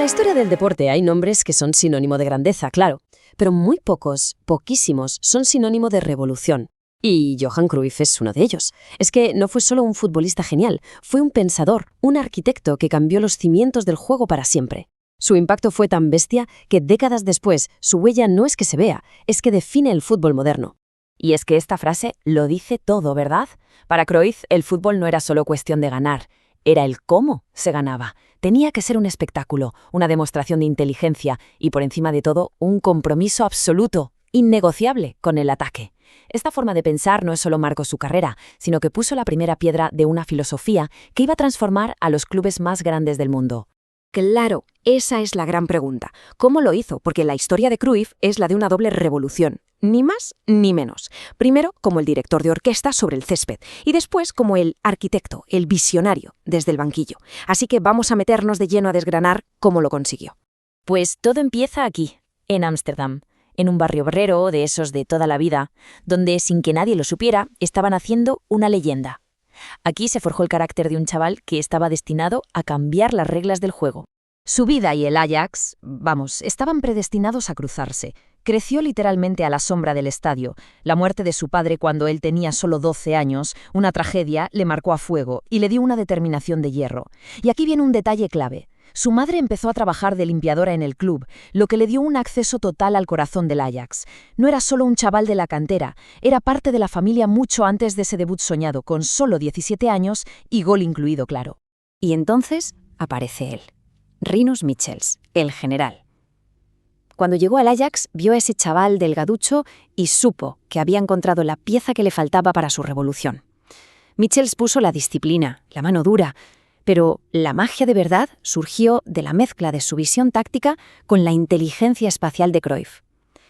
historia del deporte hay nombres que son sinónimo de grandeza, claro, pero muy pocos, poquísimos, son sinónimo de revolución. Y Johan Cruyff es uno de ellos. Es que no fue solo un futbolista genial, fue un pensador, un arquitecto que cambió los cimientos del juego para siempre. Su impacto fue tan bestia que décadas después su huella no es que se vea, es que define el fútbol moderno. Y es que esta frase lo dice todo, ¿verdad? Para Cruyff, el fútbol no era solo cuestión de ganar, era el cómo se ganaba. Tenía que ser un espectáculo, una demostración de inteligencia y, por encima de todo, un compromiso absoluto, innegociable, con el ataque. Esta forma de pensar no solo marcó su carrera, sino que puso la primera piedra de una filosofía que iba a transformar a los clubes más grandes del mundo. Claro, esa es la gran pregunta. ¿Cómo lo hizo? Porque la historia de Cruyff es la de una doble revolución. Ni más ni menos. Primero, como el director de orquesta sobre el césped, y después como el arquitecto, el visionario, desde el banquillo. Así que vamos a meternos de lleno a desgranar cómo lo consiguió. Pues todo empieza aquí, en Ámsterdam, en un barrio obrero de esos de toda la vida, donde, sin que nadie lo supiera, estaban haciendo una leyenda. Aquí se forjó el carácter de un chaval que estaba destinado a cambiar las reglas del juego. Su vida y el Ajax, estaban predestinados a cruzarse. Creció literalmente a la sombra del estadio. La muerte de su padre cuando él tenía solo 12 años, una tragedia, le marcó a fuego y le dio una determinación de hierro. Y aquí viene un detalle clave. Su madre empezó a trabajar de limpiadora en el club, lo que le dio un acceso total al corazón del Ajax. No era solo un chaval de la cantera, era parte de la familia mucho antes de ese debut soñado, con solo 17 años y gol incluido, claro. Y entonces aparece él, Rinus Michels, el general. Cuando llegó al Ajax, vio a ese chaval delgaducho y supo que había encontrado la pieza que le faltaba para su revolución. Michels puso la disciplina, la mano dura, pero la magia de verdad surgió de la mezcla de su visión táctica con la inteligencia espacial de Cruyff.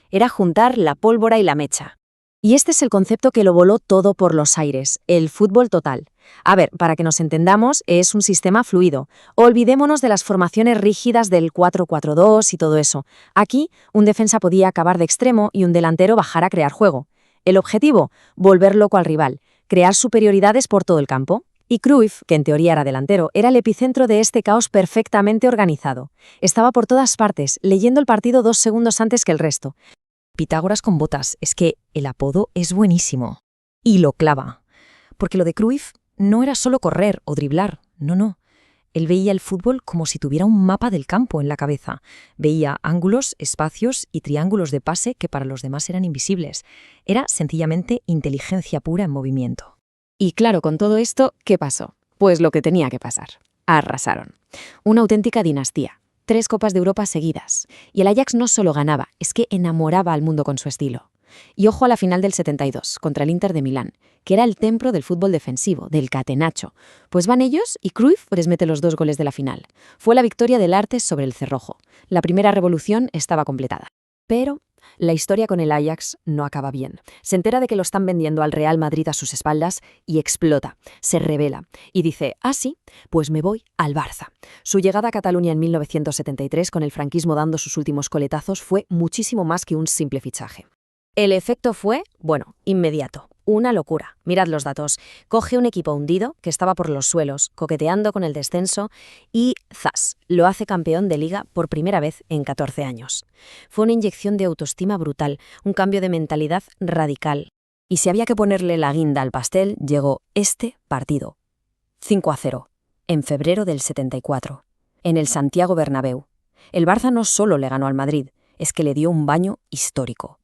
Era juntar la pólvora y la mecha. Y este es el concepto que lo voló todo por los aires, el fútbol total. A ver, para que nos entendamos, es un sistema fluido. Olvidémonos de las formaciones rígidas del 4-4-2 y todo eso. Aquí, un defensa podía acabar de extremo y un delantero bajar a crear juego. El objetivo, volver loco al rival, crear superioridades por todo el campo. Y Cruyff, que en teoría era delantero, era el epicentro de este caos perfectamente organizado. Estaba por todas partes, leyendo el partido 2 segundos antes que el resto. Pitágoras con botas, es que el apodo es buenísimo. Y lo clava. Porque lo de Cruyff no era solo correr o driblar, no. Él veía el fútbol como si tuviera un mapa del campo en la cabeza. Veía ángulos, espacios y triángulos de pase que para los demás eran invisibles. Era sencillamente inteligencia pura en movimiento. Y claro, con todo esto, ¿qué pasó? Pues lo que tenía que pasar. Arrasaron. Una auténtica dinastía. 3 Copas de Europa seguidas. Y el Ajax no solo ganaba, es que enamoraba al mundo con su estilo. Y ojo a la final del 72, contra el Inter de Milán, que era el templo del fútbol defensivo, del catenaccio. Pues van ellos y Cruyff les mete los 2 goles de la final. Fue la victoria del arte sobre el cerrojo. La primera revolución estaba completada. Pero la historia con el Ajax no acaba bien. Se entera de que lo están vendiendo al Real Madrid a sus espaldas y explota, se rebela y dice, sí, pues me voy al Barça. Su llegada a Cataluña en 1973, con el franquismo dando sus últimos coletazos, fue muchísimo más que un simple fichaje. El efecto fue, inmediato. Una locura. Mirad los datos. Coge un equipo hundido, que estaba por los suelos, coqueteando con el descenso, y ¡zas!, lo hace campeón de liga por primera vez en 14 años. Fue una inyección de autoestima brutal, un cambio de mentalidad radical. Y si había que ponerle la guinda al pastel, llegó este partido. 5-0, en febrero del 74, en el Santiago Bernabéu. El Barça no solo le ganó al Madrid, es que le dio un baño histórico.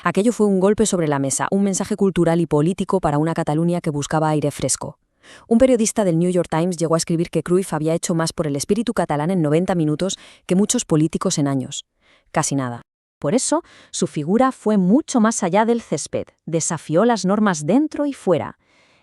Aquello fue un golpe sobre la mesa, un mensaje cultural y político para una Cataluña que buscaba aire fresco. Un periodista del New York Times llegó a escribir que Cruyff había hecho más por el espíritu catalán en 90 minutos que muchos políticos en años. Casi nada. Por eso, su figura fue mucho más allá del césped, desafió las normas dentro y fuera.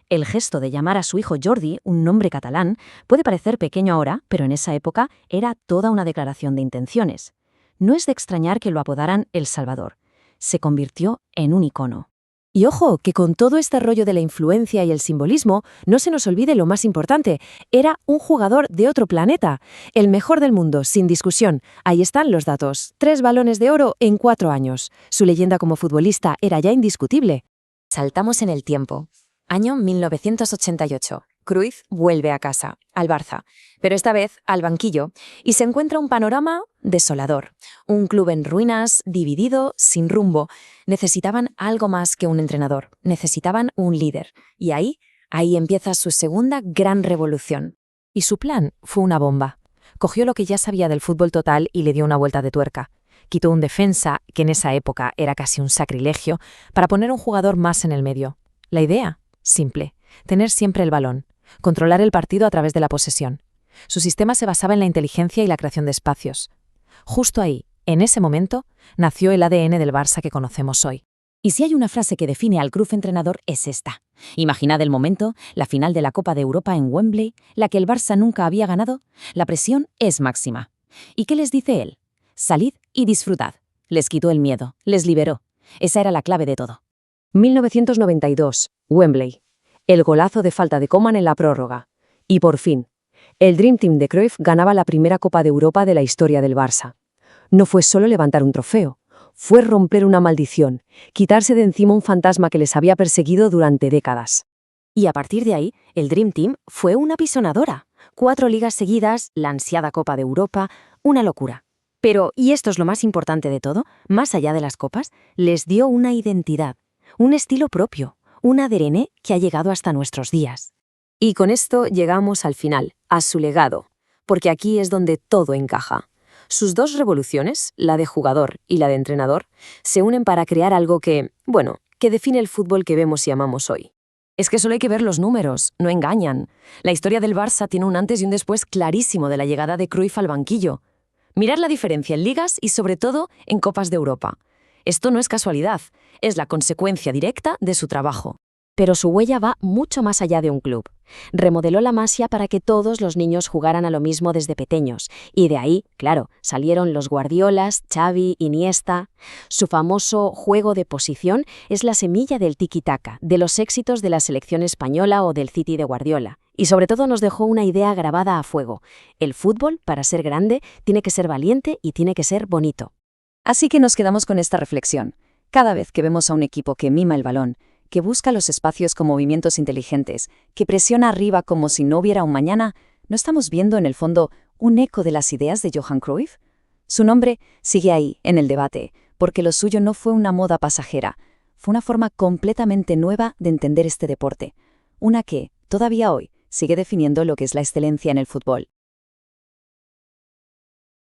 El gesto de llamar a su hijo Jordi un nombre catalán puede parecer pequeño ahora, pero en esa época era toda una declaración de intenciones. No es de extrañar que lo apodaran El Salvador. Se convirtió en un icono. Y ojo, que con todo este rollo de la influencia y el simbolismo, no se nos olvide lo más importante, era un jugador de otro planeta, el mejor del mundo, sin discusión. Ahí están los datos, 3 balones de oro en 4 años. Su leyenda como futbolista era ya indiscutible. Saltamos en el tiempo. Año 1988. Cruyff vuelve a casa, al Barça, pero esta vez al banquillo, y se encuentra un panorama desolador. Un club en ruinas, dividido, sin rumbo. Necesitaban algo más que un entrenador, necesitaban un líder. Y ahí empieza su segunda gran revolución. Y su plan fue una bomba. Cogió lo que ya sabía del fútbol total y le dio una vuelta de tuerca. Quitó un defensa, que en esa época era casi un sacrilegio, para poner un jugador más en el medio. La idea, simple, tener siempre el balón. Controlar el partido a través de la posesión. Su sistema se basaba en la inteligencia y la creación de espacios. Justo ahí, en ese momento, nació el ADN del Barça que conocemos hoy. Y si hay una frase que define al Cruyff entrenador es esta. Imaginad el momento, la final de la Copa de Europa en Wembley, la que el Barça nunca había ganado. La presión es máxima. ¿Y qué les dice él? Salid y disfrutad. Les quitó el miedo, les liberó. Esa era la clave de todo. 1992, Wembley. El golazo de falta de Coman en la prórroga. Y por fin, el Dream Team de Cruyff ganaba la primera Copa de Europa de la historia del Barça. No fue solo levantar un trofeo, fue romper una maldición, quitarse de encima un fantasma que les había perseguido durante décadas. Y a partir de ahí, el Dream Team fue una pisonadora. 4 ligas seguidas, la ansiada Copa de Europa, una locura. Pero, y esto es lo más importante de todo, más allá de las copas, les dio una identidad, un estilo propio, un ADN que ha llegado hasta nuestros días. Y con esto llegamos al final, a su legado, porque aquí es donde todo encaja. Sus dos revoluciones, la de jugador y la de entrenador, se unen para crear algo que define el fútbol que vemos y amamos hoy. Es que solo hay que ver los números, no engañan. La historia del Barça tiene un antes y un después clarísimo de la llegada de Cruyff al banquillo. Mirad la diferencia en ligas y sobre todo en Copas de Europa. Esto no es casualidad, es la consecuencia directa de su trabajo. Pero su huella va mucho más allá de un club. Remodeló la Masia para que todos los niños jugaran a lo mismo desde pequeños. Y de ahí, claro, salieron los Guardiolas, Xavi, Iniesta. Su famoso juego de posición es la semilla del tiki-taka, de los éxitos de la selección española o del City de Guardiola. Y sobre todo nos dejó una idea grabada a fuego. El fútbol, para ser grande, tiene que ser valiente y tiene que ser bonito. Así que nos quedamos con esta reflexión. Cada vez que vemos a un equipo que mima el balón, que busca los espacios con movimientos inteligentes, que presiona arriba como si no hubiera un mañana, ¿no estamos viendo en el fondo un eco de las ideas de Johan Cruyff? Su nombre sigue ahí, en el debate, porque lo suyo no fue una moda pasajera, fue una forma completamente nueva de entender este deporte, una que, todavía hoy, sigue definiendo lo que es la excelencia en el fútbol.